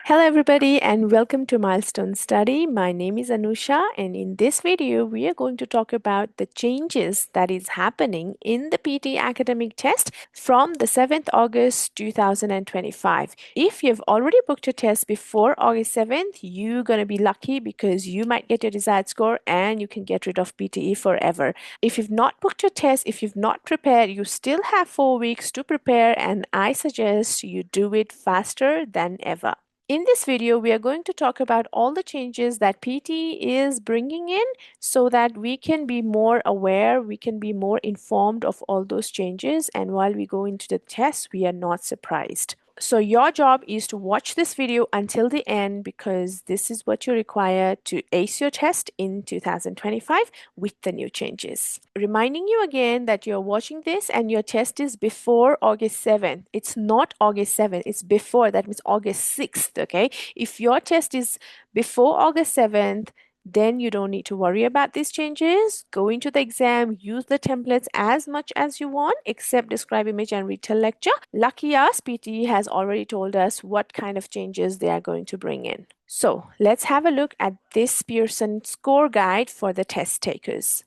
Hello everybody and welcome to Milestone Study. My name is Anusha and in this video we are going to talk about the changes that is happening in the PTE Academic test from the 7th August 2025. If you've already booked a test before August 7th, you're going to be lucky because you might get your desired score and you can get rid of PTE forever. If you've not booked your test, if you've not prepared, you still have 4 weeks to prepare and I suggest you do it faster than ever. In this video, we are going to talk about all the changes that PTE is bringing in so that we can be more aware, we can be more informed of all those changes, and while we go into the test, we are not surprised. So your job is to watch this video until the end because this is what you require to ace your test in 2025 with the new changes. Reminding you again that you're watching this and your test is before August 7th. It's not August 7th, it's before, that means August 6th, okay? If your test is before August 7th, then you don't need to worry about these changes. Go into the exam, use the templates as much as you want, except describe, image, and retell lecture. Lucky us, PTE has already told us what kind of changes they are going to bring in. So let's have a look at this Pearson score guide for the test takers.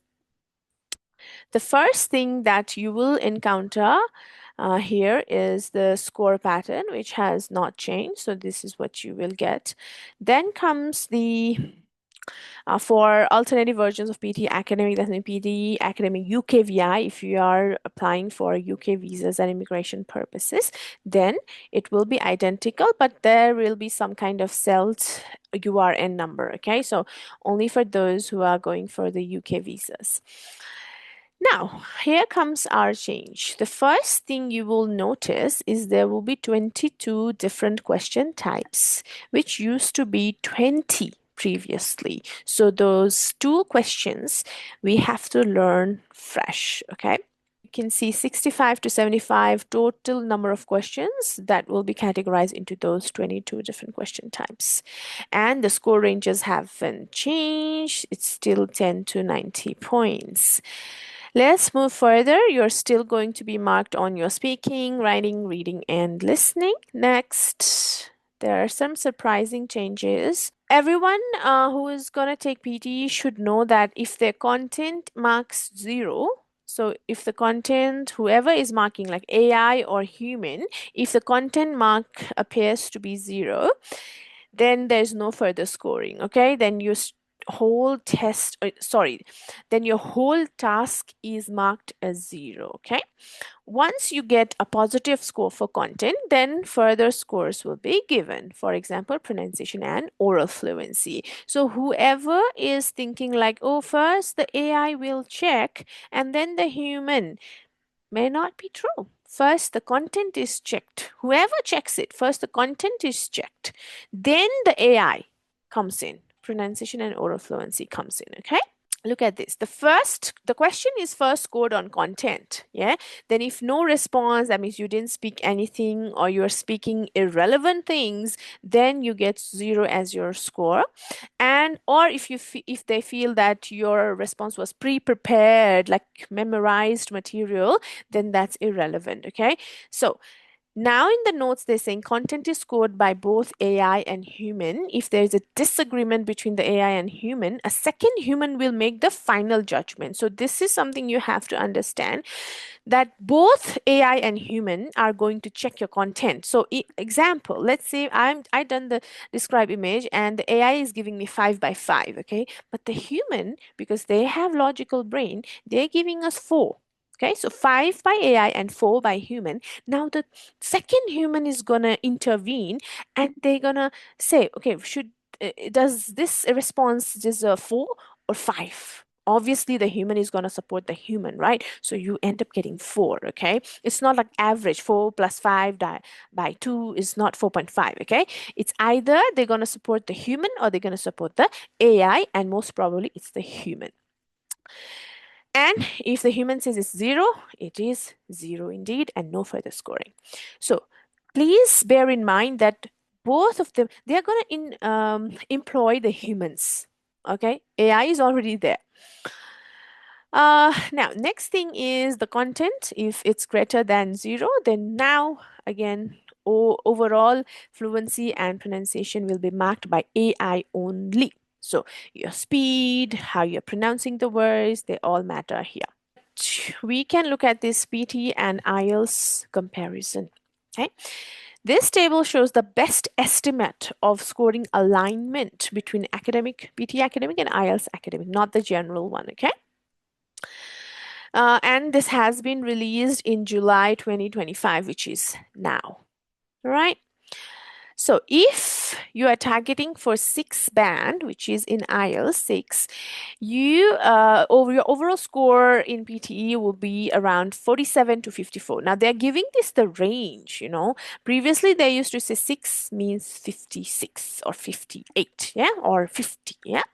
The first thing that you will encounter here is the score pattern, which has not changed. So this is what you will get. Then comes the for alternative versions of PTE Academic, that's in PTE Academic UKVI, if you are applying for UK visas and immigration purposes, then it will be identical, but there will be some kind of CELT URN number, okay? So only for those who are going for the UK visas. Now, here comes our change. The first thing you will notice is there will be 22 different question types, which used to be 20 previously. So those two questions we have to learn fresh, okay? You can see 65 to 75 total number of questions that will be categorized into those 22 different question types. And the score ranges haven't changed. It's still 10 to 90 points. Let's move further. You're still going to be marked on your speaking, writing, reading, and listening. Next, there are some surprising changes. Everyone who is going to take PTE should know that if their content marks 0, so if the content, whoever is marking like AI or human, if the content mark appears to be 0, then there's no further scoring, okay? Then you whole test, then your whole task is marked as 0, okay? Once you get a positive score for content, then further scores will be given. For example, pronunciation and oral fluency. So whoever is thinking like, oh, first the AI will check and then the human, may not be true. First, the content is checked. Whoever checks it, first the content is checked. Then the AI comes in. Pronunciation and oral fluency comes in, okay? Look at this. The question is first scored on content. Yeah. Then if no response, that means you didn't speak anything or you're speaking irrelevant things, then you get 0 as your score. And or if they feel that your response was pre-prepared, like memorized material, then that's irrelevant. Okay. So now in the notes, they're saying content is scored by both AI and human. If there's a disagreement between the AI and human, a second human will make the final judgment. So this is something you have to understand, that both AI and human are going to check your content. So example, let's say I done the describe image and the AI is giving me 5 by 5, okay? But the human, because they have logical brain, they're giving us 4. Okay, so 5 by AI and 4 by human. Now the second human is gonna intervene and they're gonna say, okay, does this response deserve 4 or 5? Obviously the human is going to support the human, right? So you end up getting 4, okay? It's not like average 4 plus 5 by 2 is not 4.5, okay? It's either they're going to support the human or they're going to support the AI, and most probably it's the human. And if the human says it's 0, it is 0 indeed, and no further scoring. So please bear in mind that both of them, they are going to employ the humans, okay? AI is already there. Now, next thing is the content. If it's greater than 0, then now again, overall fluency and pronunciation will be marked by AI only. So your speed, how you're pronouncing the words, they all matter here. We can look at this PTE and IELTS comparison. Okay. This table shows the best estimate of scoring alignment between academic, PTE Academic and IELTS Academic, not the general one, okay? And this has been released in July 2025, which is now, all right? So if you are targeting for 6 band, which is in IELTS 6, over your overall score in PTE will be around 47 to 54. Now they're giving this the range, you know. Previously they used to say 6 means 56 or 58, yeah, or 50, yeah.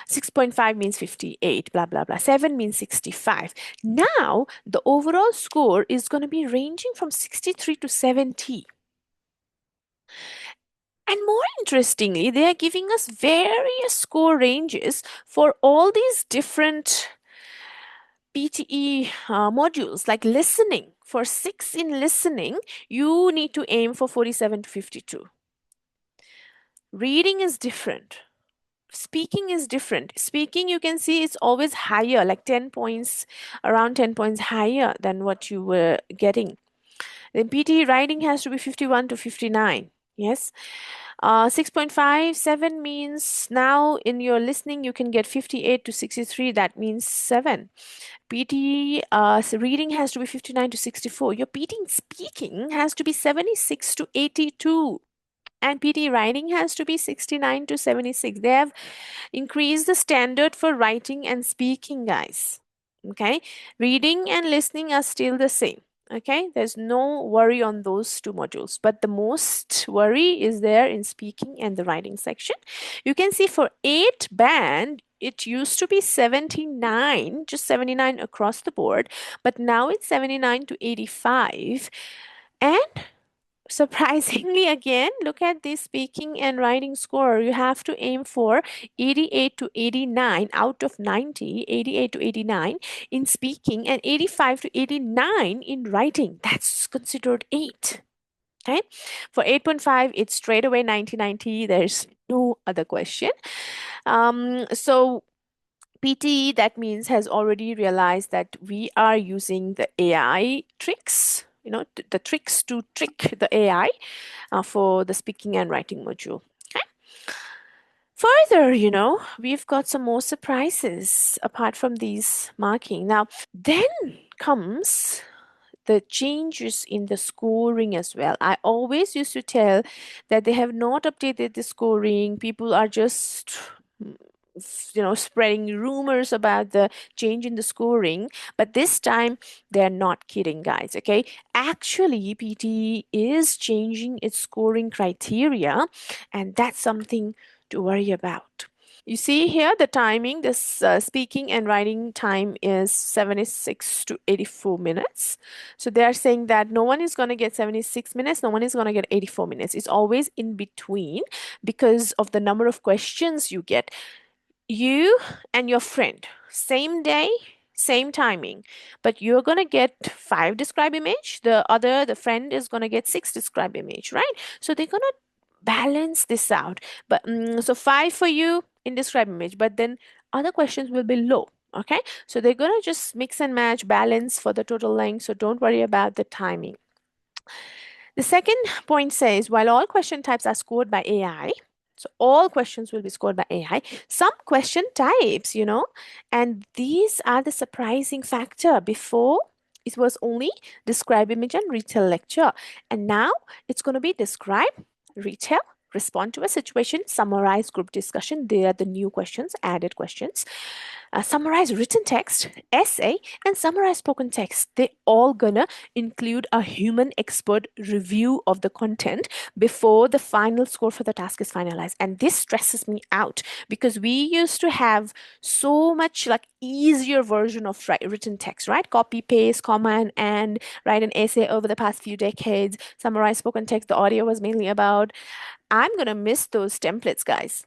6.5 means 58, blah blah blah. 7 means 65. Now the overall score is going to be ranging from 63 to 70. And more interestingly, they are giving us various score ranges for all these different PTE modules, like listening. For 6 in listening, you need to aim for 47 to 52. Reading is different. Speaking is different. Speaking, you can see it's always higher, like 10 points, around 10 points higher than what you were getting. Then PTE writing has to be 51 to 59. Yes. 6.57 means now in your listening you can get 58 to 63. That means 7. PT reading has to be 59 to 64. Your PT speaking has to be 76 to 82. And PT writing has to be 69 to 76. They have increased the standard for writing and speaking, guys. Okay. Reading and listening are still the same. Okay, there's no worry on those 2 modules, but the most worry is there in speaking and the writing section. You can see for 8 band, it used to be 79, just 79 across the board, but now it's 79 to 85. And surprisingly, again, look at this speaking and writing score. You have to aim for 88 to 89 out of 90, 88 to 89 in speaking and 85 to 89 in writing. That's considered 8. Okay. For 8.5, it's straight away 90-90. There's no other question. So PTE, that means, has already realized that we are using the AI tricks, you know, the tricks to trick the AI for the speaking and writing module. Okay. Further, you know, we've got some more surprises apart from these marking. Now, then comes the changes in the scoring as well. I always used to tell that they have not updated the scoring. People are just, you know, spreading rumors about the change in the scoring, but this time they're not kidding, guys. Okay, actually PT is changing its scoring criteria, and that's something to worry about. You see here the timing, this speaking and writing time is 76 to 84 minutes. So they are saying that no one is going to get 76 minutes, no one is going to get 84 minutes. It's always in between because of the number of questions you get. You and your friend, same day, same timing, but you're going to get 5 describe image, the friend is going to get 6 describe image, right? So they're going to balance this out. But so 5 for you in describe image, but then other questions will be low. Okay, so they're going to just mix and match, balance for the total length, so don't worry about the timing. The second point says, while all question types are scored by AI, so all questions will be scored by AI, some question types, you know, and these are the surprising factor. Before, it was only describe, image, and retell lecture. And now it's going to be describe, retell, respond to a situation, summarize, group discussion. They are the new questions, added questions. Summarize written text, essay, and summarize spoken text. They all gonna include a human expert review of the content before the final score for the task is finalized. And this stresses me out because we used to have so much like easier version of written text, right? Copy, paste, comma, and write an essay over the past few decades. Summarize spoken text, the audio was mainly about. I'm gonna miss those templates, guys.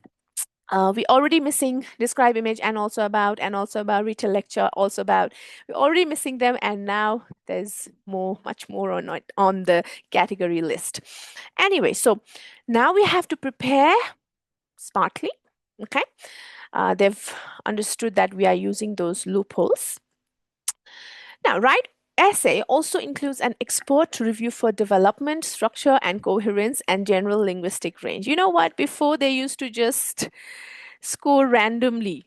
We already missing describe image and also about retail lecture, also about. We're already missing them, and now there's much more on the category list. Anyway, so now we have to prepare smartly. Okay, they've understood that we are using those loopholes. Now, write essay also includes an expert review for development, structure, and coherence, and general linguistic range. You know what? Before they used to just score randomly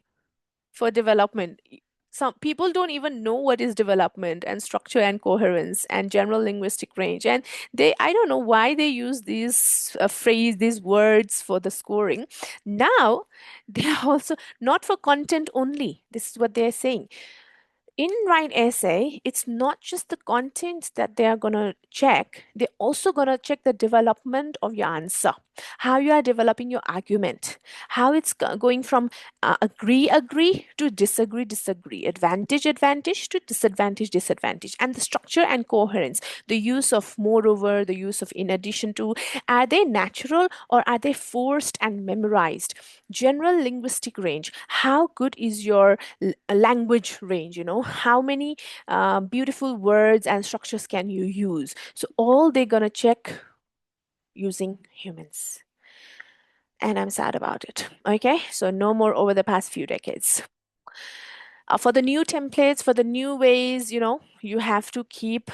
for development. Some people don't even know what is development and structure and coherence and general linguistic range. And I don't know why they use these words for the scoring. Now, they are also not for content only. This is what they're saying. In write essay, it's not just the content that they are going to check. They're also going to check the development of your answer, how you are developing your argument, how it's going from agree to disagree, advantage to disadvantage, and the structure and coherence, the use of moreover, the use of in addition to, are they natural or are they forced and memorized? General linguistic range, how good is your language range? How many beautiful words and structures can you use? So all they're gonna check using humans, and I'm sad about it. Okay, so no more over the past few decades. For the new templates, for the new ways, you have to keep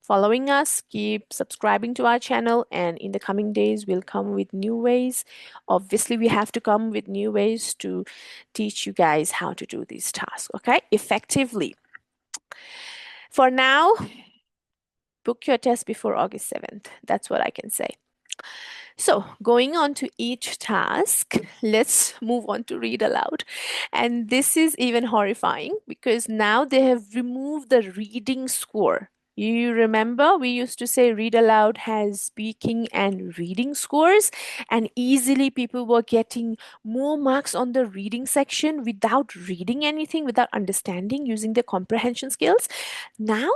following us, keep subscribing to our channel, and in the coming days, we'll come with new ways. Obviously, we have to come with new ways to teach you guys how to do these tasks, okay, effectively. For now, book your test before August 7th. That's what I can say. So going on to each task, let's move on to read aloud. And this is even horrifying because now they have removed the reading score. You remember we used to say read aloud has speaking and reading scores, and easily people were getting more marks on the reading section without reading anything, without understanding, using their comprehension skills. Now,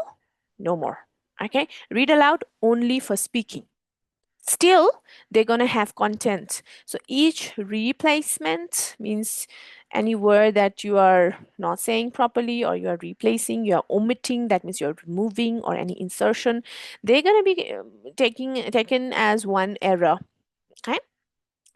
no more. Okay, read aloud only for speaking. Still, they're going to have content. So each replacement means any word that you are not saying properly or you are replacing, you are omitting, that means you're removing, or any insertion, they're going to be taken as one error. Okay.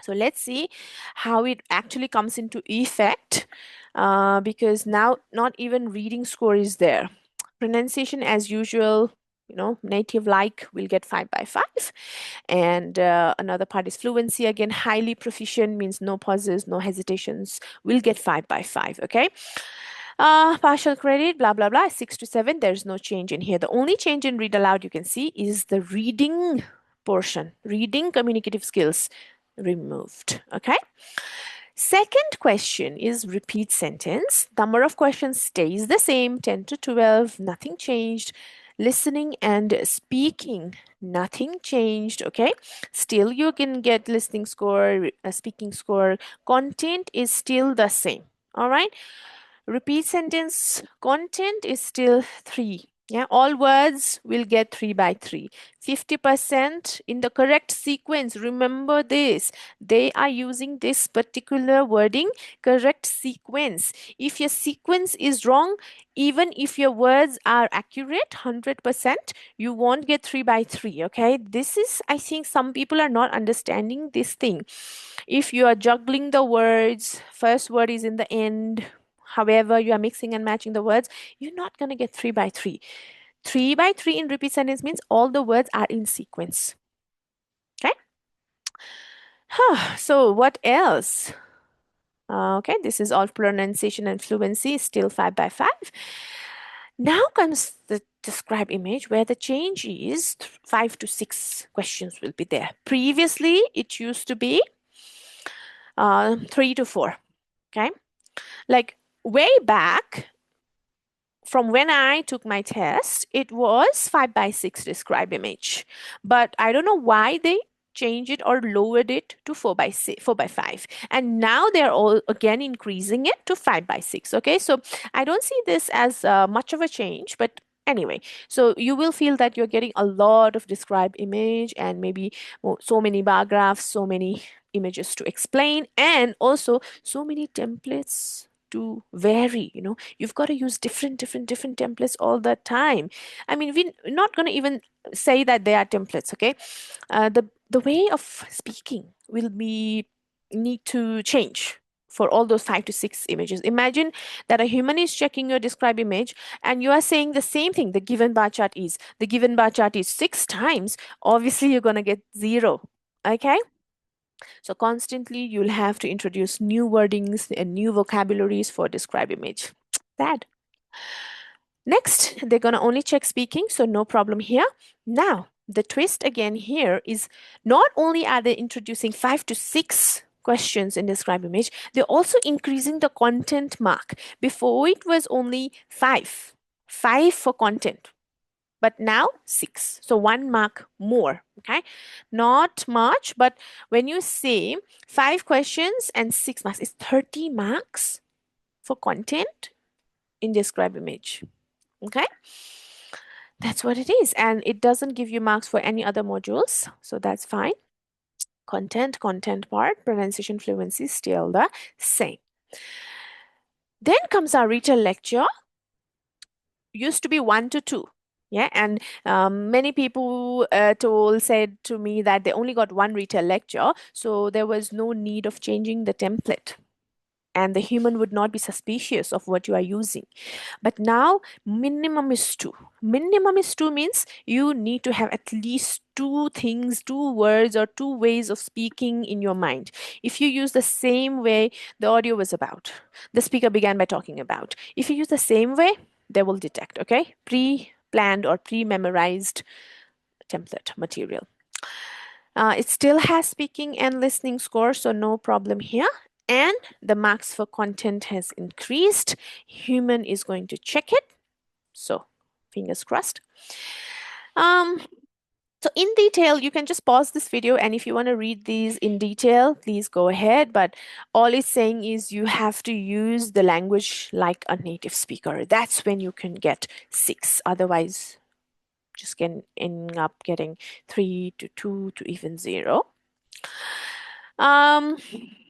So let's see how it actually comes into effect, because now not even reading score is there. Pronunciation as usual, native like will get 5 by 5. And another part is fluency. Again, highly proficient means no pauses, no hesitations, will get 5 by 5. Okay. Partial credit, blah, blah, blah, 6 to 7. There's no change in here. The only change in read aloud you can see is the reading portion. Reading communicative skills removed. Okay. Second question is repeat sentence. Number of questions stays the same, 10 to 12, nothing changed. Listening and speaking, nothing changed. Okay. Still, you can get listening score, speaking score. Content is still the same. All right. Repeat sentence content is still 3. Yeah, all words will get 3 by 3. 50% in the correct sequence. Remember this. They are using this particular wording, correct sequence. If your sequence is wrong, even if your words are accurate, 100%, you won't get 3 by 3. Okay, this is, I think some people are not understanding this thing. If you are juggling the words, first word is in the end, however you are mixing and matching the words, you're not going to get 3 by 3. 3 by 3 in repeat sentence means all the words are in sequence. Okay. So what else? Okay, this is all pronunciation and fluency, still 5 by 5. Now comes the describe image where the change is 5 to 6 questions will be there. Previously, it used to be 3 to 4. Okay. Like way back, from when I took my test, it was 5 by 6 describe image. But I don't know why they changed it or lowered it to 4 by 6, 4 by 5. And now they're all again increasing it to 5 by 6. Okay, so I don't see this as much of a change, but anyway, so you will feel that you're getting a lot of describe image and maybe so many bar graphs, so many images to explain, and also so many templates to vary. You've got to use different templates all the time. I mean, we're not going to even say that they are templates, okay? The way of speaking will be need to change for all those 5 to 6 images. Imagine that a human is checking your describe image and you are saying the same thing. The given bar chart is 6 times. Obviously, you're going to get 0. Okay. So constantly you'll have to introduce new wordings and new vocabularies for describe image. Sad. Next, they're going to only check speaking, so no problem here. Now, the twist again here is not only are they introducing 5 to 6 questions in describe image, they're also increasing the content mark. Before it was only 5 for content, but now 6. So 1 mark more, okay? Not much, but when you say 5 questions and 6 marks, it's 30 marks for content in describe image. Okay, that's what it is. And it doesn't give you marks for any other modules. So that's fine. Content part, pronunciation fluency, still the same. Then comes our retail lecture. Used to be 1 to 2. Yeah, and many people said to me that they only got 1 retail lecture. So there was no need of changing the template. And the human would not be suspicious of what you are using. But now minimum is 2. Minimum is 2 means you need to have at least 2 things, 2 words or 2 ways of speaking in your mind. If you use the same way the audio was about, the speaker began by talking about, if you use the same way, they will detect, okay? Pre-planned or pre-memorized template material. It still has speaking and listening score, so no problem here. And the marks for content has increased. Human is going to check it. So fingers crossed. So in detail, you can just pause this video, and if you want to read these in detail, please go ahead. But all it's saying is you have to use the language like a native speaker. That's when you can get 6. Otherwise, just can end up getting 3 to 2 to even 0.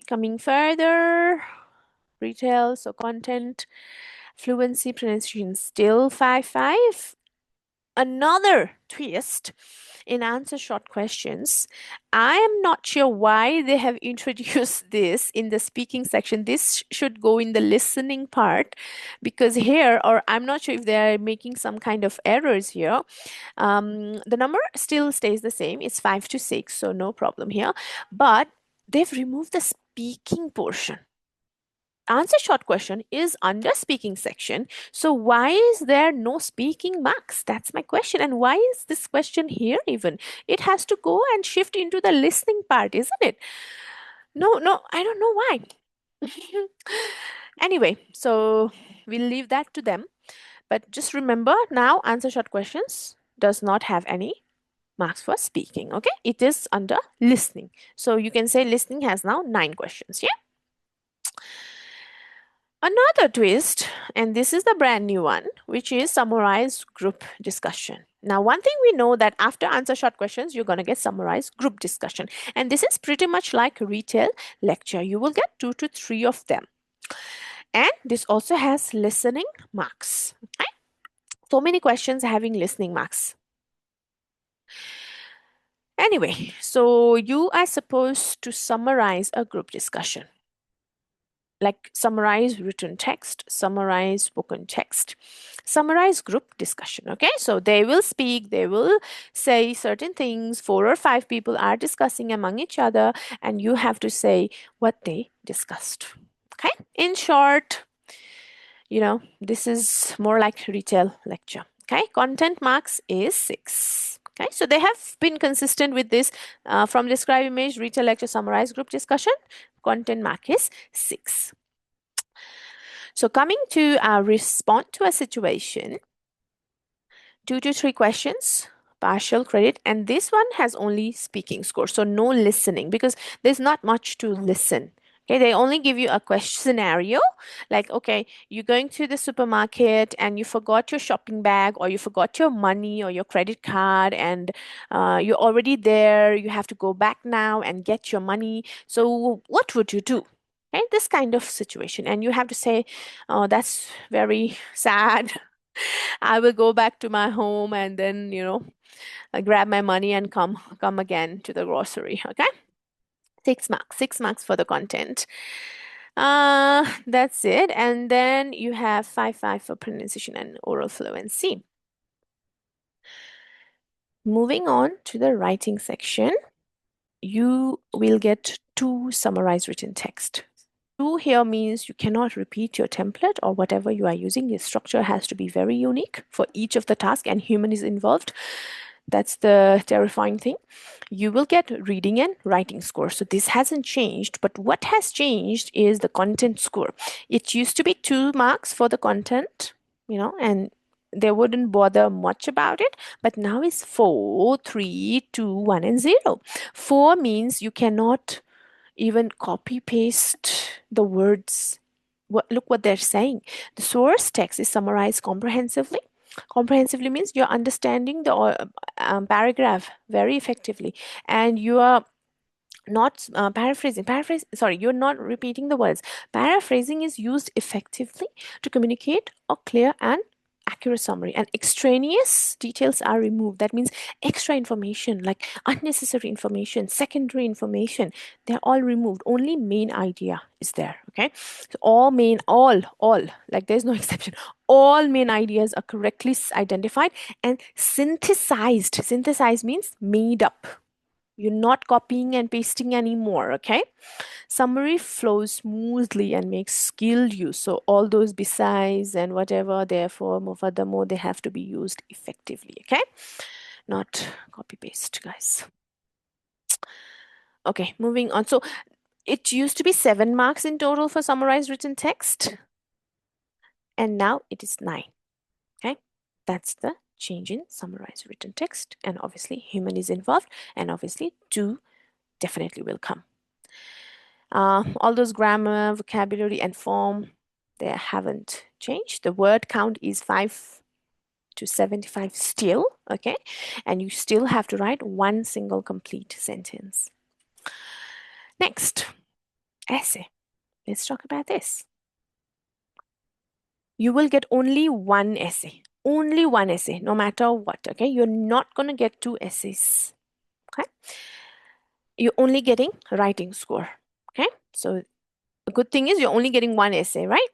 Coming further, retail, so content, fluency, pronunciation, still 5. Another twist in answer short questions. I am not sure why they have introduced this in the speaking section. This should go in the listening part, because here, or I'm not sure if they are making some kind of errors here. The number still stays the same. It's 5 to 6, so no problem here. But they've removed the speaking portion. Answer short question is under speaking section. So why is there no speaking marks? That's my question. And why is this question here even? It has to go and shift into the listening part, isn't it? No, I don't know why. Anyway, so we'll leave that to them. But just remember now, answer short questions does not have any marks for speaking. Okay, it is under listening. So you can say listening has now 9 questions. Yeah. Another twist, and this is the brand new one, which is summarized group discussion. Now, one thing we know that after answer short questions, you're going to get summarized group discussion. And this is pretty much like retail lecture. You will get 2 to 3 of them. And this also has listening marks. Okay? So many questions having listening marks. Anyway, so you are supposed to summarize a group discussion. Like summarize written text, summarize spoken text, summarize group discussion. Okay, so they will speak, they will say certain things, 4 or 5 people are discussing among each other, and you have to say what they discussed. Okay, in short, this is more like retail lecture. Okay, content marks is 6. Okay, so they have been consistent with this from describe image, retail lecture, summarize group discussion. Content mark is 6. So coming to respond to a situation, 2 to 3 questions, partial credit, and this one has only speaking score, so no listening, because there's not much to listen. Okay, they only give you a question scenario like, okay, you're going to the supermarket and you forgot your shopping bag, or you forgot your money or your credit card, and you're already there. You have to go back now and get your money. So, what would you do? Okay, this kind of situation. And you have to say, oh, that's very sad. I will go back to my home and then, grab my money and come again to the grocery. Okay. 6 marks, 6 marks for the content. That's it. And then you have 5 for pronunciation and oral fluency. Moving on to the writing section, you will get 2 summarized written text. 2 here means you cannot repeat your template or whatever you are using. Your structure has to be very unique for each of the tasks, and human is involved. That's the terrifying thing. You will get reading and writing score. So this hasn't changed, but what has changed is the content score. It used to be 2 marks for the content, and they wouldn't bother much about it, but now it's 4, 3, 2, 1, and 0. 4 means you cannot even copy paste the words. Look what they're saying. The source text is summarized comprehensively. Comprehensively means you're understanding the paragraph very effectively, and you are not sorry, you're not repeating the words. Paraphrasing is used effectively to communicate a clear and accurate summary, and extraneous details are removed. That means extra information, like unnecessary information, secondary information, they're all removed. Only main idea is there. Okay, so all, like there's no exception. All main ideas are correctly identified and synthesized. Synthesized means made up. You're not copying and pasting anymore. Okay, summary flows smoothly and makes skilled use. So all those besides and whatever, therefore, more, furthermore, they have to be used effectively. Okay, not copy paste, guys. Okay, moving on. So it used to be 7 marks in total for summarized written text, and now it is 9. Okay, that's the change in summarized written text, and obviously human is involved, and obviously 2 definitely will come. All those grammar, vocabulary, and form, they haven't changed. The word count is 5 to 75 still, okay? And you still have to write one single complete sentence. Next, essay. Let's talk about this. You will get only one essay. Only one essay, no matter what, okay? You're not going to get 2 essays, okay? You're only getting writing score, okay? So the good thing is you're only getting 1 essay, right?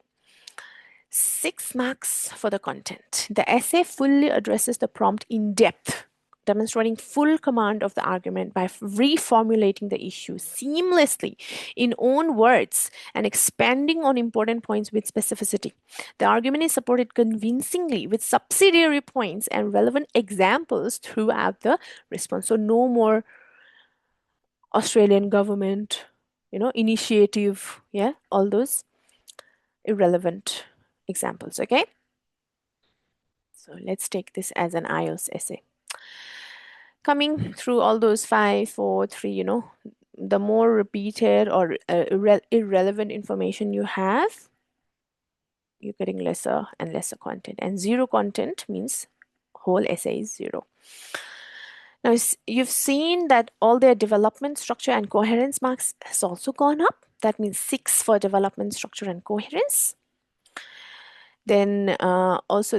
6 marks for the content. The essay fully addresses the prompt in depth, demonstrating full command of the argument by reformulating the issue seamlessly in own words and expanding on important points with specificity. The argument is supported convincingly with subsidiary points and relevant examples throughout the response. So no more Australian government, initiative, yeah, all those irrelevant examples, okay? So let's take this as an IELTS essay. Coming through all those 5, 4, 3, the more repeated or irrelevant information you have, you're getting lesser and lesser content. And 0 content means whole essay is 0. Now, you've seen that all their development, structure, and coherence marks has also gone up. That means 6 for development, structure, and coherence. Then also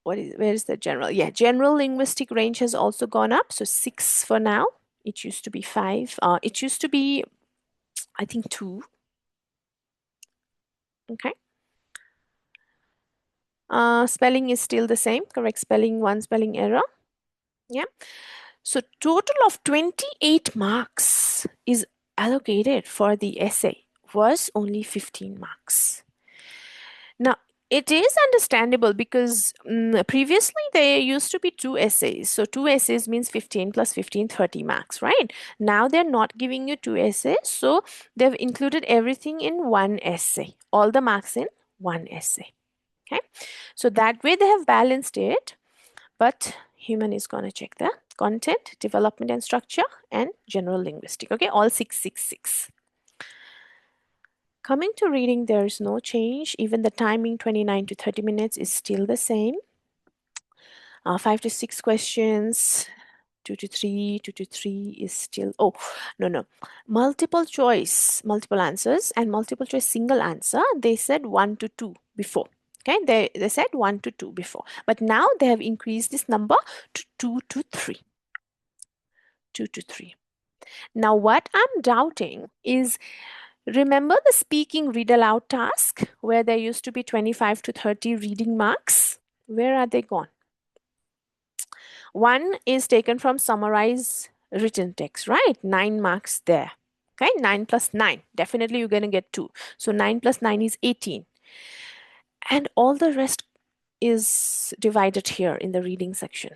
where is the general? Yeah, general linguistic range has also gone up. So 6 for now. It used to be 5. It used to be, I think, 2. Okay. Spelling is still the same. Correct spelling, 1 spelling error. Yeah. So total of 28 marks is allocated for the essay, was only 15 marks. Now, it is understandable because previously there used to be 2 essays. So 2 essays means 15 plus 15, 30 marks, right? Now they're not giving you 2 essays. So they've included everything in 1 essay, all the marks in 1 essay. Okay. So that way they have balanced it, but human is going to check the content, development and structure, and general linguistic. Okay. All 6, 6, 6. Coming to reading, there's no change. Even the timing, 29 to 30 minutes, is still the same. 5 to 6 questions, 2 to 3 is still, oh, no. Multiple choice, multiple answers, and multiple choice single answer, they said 1 to 2 before. Okay, they said 1 to 2 before, but now they have increased this number to 2 to 3. 2 to 3. Now, what I'm doubting is, remember the speaking read aloud task where there used to be 25 to 30 reading marks? Where are they gone? One is taken from summarize written text, right? 9 marks there. Okay, 9 plus 9. Definitely you're going to get 2. So 9 plus 9 is 18. And all the rest is divided here in the reading section.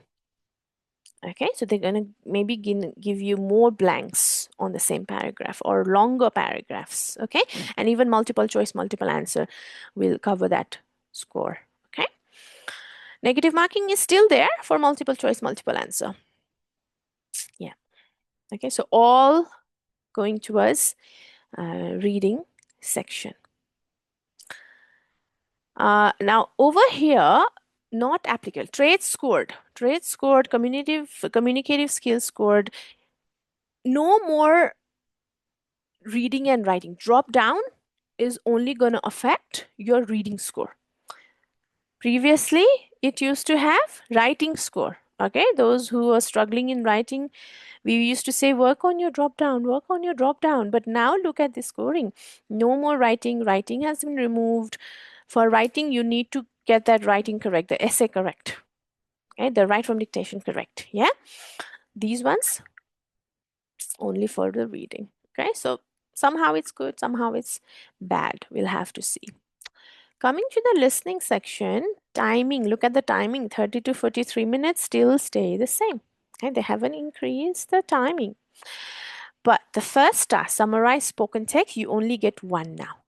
Okay, so they're going to maybe give you more blanks on the same paragraph or longer paragraphs. Okay, and even multiple choice, multiple answer will cover that score. Okay, negative marking is still there for multiple choice, multiple answer. Yeah. Okay, so all going towards reading section. Now over here, not applicable. Traits scored, communicative skills scored. No more reading and writing. Drop down is only going to affect your reading score. Previously, it used to have writing score. Okay, those who are struggling in writing, we used to say work on your drop down, work on your drop down. But now look at the scoring. No more writing. Writing has been removed. For writing, you need to get that writing correct, the essay correct. Okay, the write from dictation correct. Yeah, these ones only for the reading. Okay, so somehow it's good, somehow it's bad. We'll have to see. Coming to the listening section, timing, look at the timing, 30 to 43 minutes still stay the same. Okay, they haven't increased the timing. But the first task, summarize spoken text, you only get 1 now.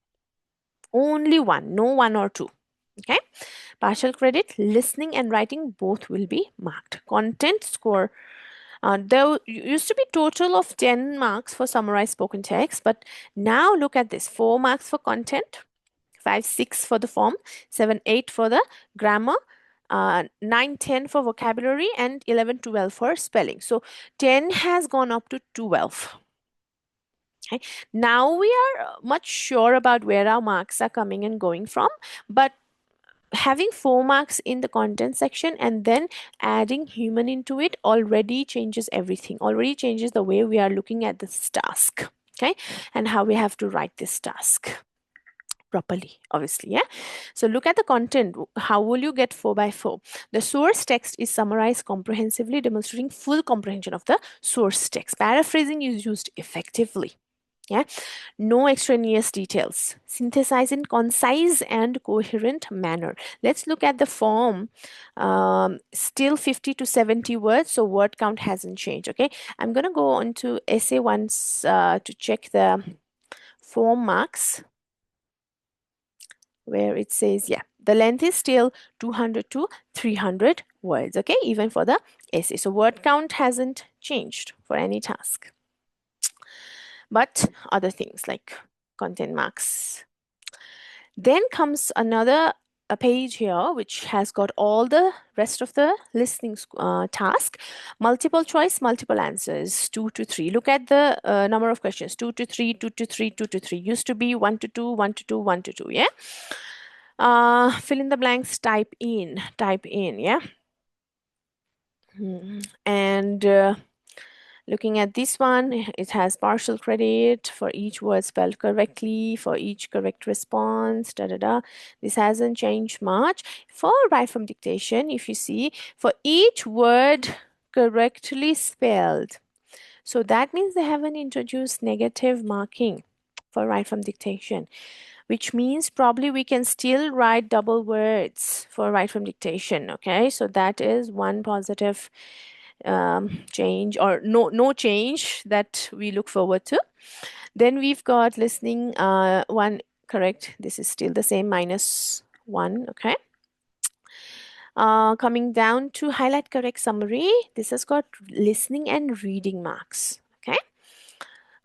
Only 1, no 1 or 2. Okay, partial credit, listening and writing both will be marked. Content score, there used to be total of 10 marks for summarized spoken text, but now look at this, 4 marks for content, 5, 6 for the form, 7, 8 for the grammar, 9, 10 for vocabulary, and 11, 12 for spelling. So 10 has gone up to 12. Okay. Now we are much sure about where our marks are coming and going from, but having 4 marks in the content section and then adding human into it already changes everything, already changes the way we are looking at this task, okay, and how we have to write this task properly, obviously. Yeah, so look at the content. How will you get 4 by 4? The source text is summarized comprehensively, demonstrating full comprehension of the source text. Paraphrasing is used effectively. Yeah, no extraneous details. Synthesize in concise and coherent manner. Let's look at the form. Still 50 to 70 words, so word count hasn't changed. Okay, I'm going to go on to essay once to check the form marks, where it says, yeah, the length is still 200 to 300 words. Okay, even for the essay. So word count hasn't changed for any task. But other things like content marks. Then comes another a page here which has got all the rest of the listening task. Multiple choice, multiple answers, 2 to 3. Look at the number of questions, 2 to 3, 2 to 3, 2 to 3. Used to be 1 to 2, 1 to 2, 1 to 2, yeah? Fill in the blanks, type in, yeah? And looking at this one, it has partial credit for each word spelled correctly, for each correct response, This hasn't changed much. For write from dictation, if you see, for each word correctly spelled. So that means they haven't introduced negative marking for write from dictation, which means probably we can still write double words for write from dictation. Okay, so that is one positive change, or no change that we look forward to. Then we've got listening, 1 correct. This is still the same, -1. Okay. Coming down to highlight correct summary, this has got listening and reading marks. Okay.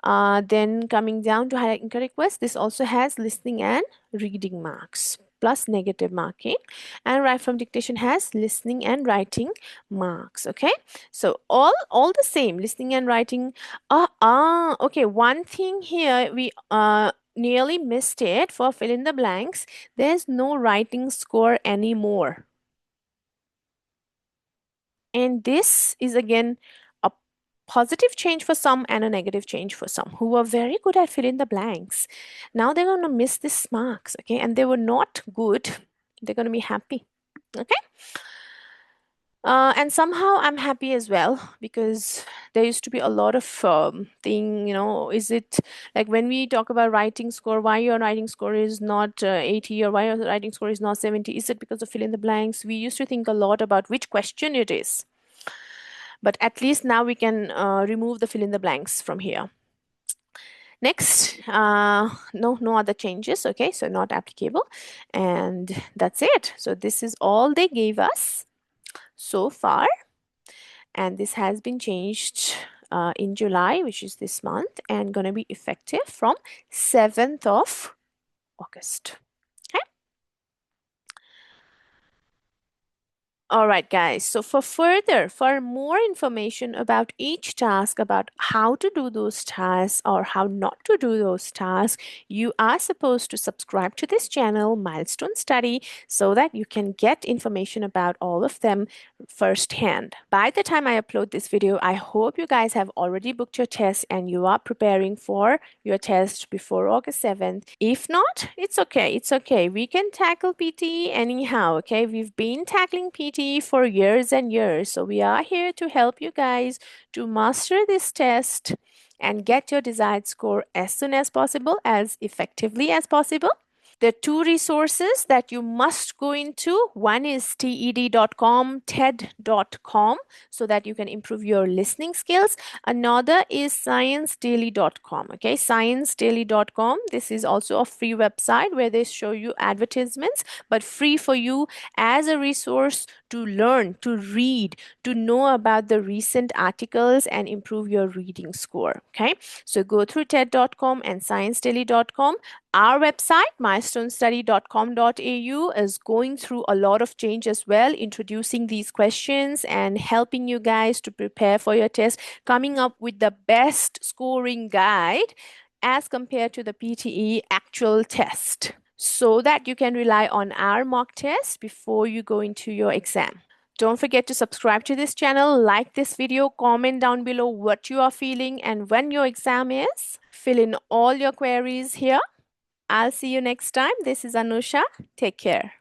Then coming down to highlight incorrect words, this also has listening and reading marks plus negative marking, and write from dictation has listening and writing marks. Okay, so all the same, listening and writing. Okay, one thing here we nearly missed it for fill in the blanks. There's no writing score anymore. And this is again a positive change for some and a negative change for some who were very good at fill in the blanks. Now they're going to miss this marks, okay? And they were not good. They're going to be happy, okay? And somehow I'm happy as well because there used to be a lot of is it like when we talk about writing score, why your writing score is not 80 or why your writing score is not 70? Is it because of fill in the blanks? We used to think a lot about which question it is. But at least now we can remove the fill in the blanks from here. Next, no other changes. Okay, so not applicable. And that's it. So this is all they gave us so far. And this has been changed in July, which is this month, and going to be effective from 7th of August. Okay. All right, guys. So for more information about each task, about how to do those tasks or how not to do those tasks, you are supposed to subscribe to this channel, Milestone Study, so that you can get information about all of them firsthand. By the time I upload this video, I hope you guys have already booked your test and you are preparing for your test before August 7th. If not, it's okay. It's okay. We can tackle PTE anyhow, okay? We've been tackling PTE for years and years. So we are here to help you guys to master this test and get your desired score as soon as possible, as effectively as possible. There are two resources that you must go into. One is ted.com, ted.com, so that you can improve your listening skills. Another is sciencedaily.com. Okay, sciencedaily.com. This is also a free website where they show you advertisements, but free for you as a resource to learn, to read, to know about the recent articles and improve your reading score. Okay, so go through ted.com and sciencedaily.com. Our website, milestonestudy.com.au, is going through a lot of change as well, introducing these questions and helping you guys to prepare for your test, coming up with the best scoring guide as compared to the PTE actual test, so that you can rely on our mock test before you go into your exam. Don't forget to subscribe to this channel, like this video, comment down below what you are feeling and when your exam is. Fill in all your queries here. I'll see you next time. This is Anusha. Take care.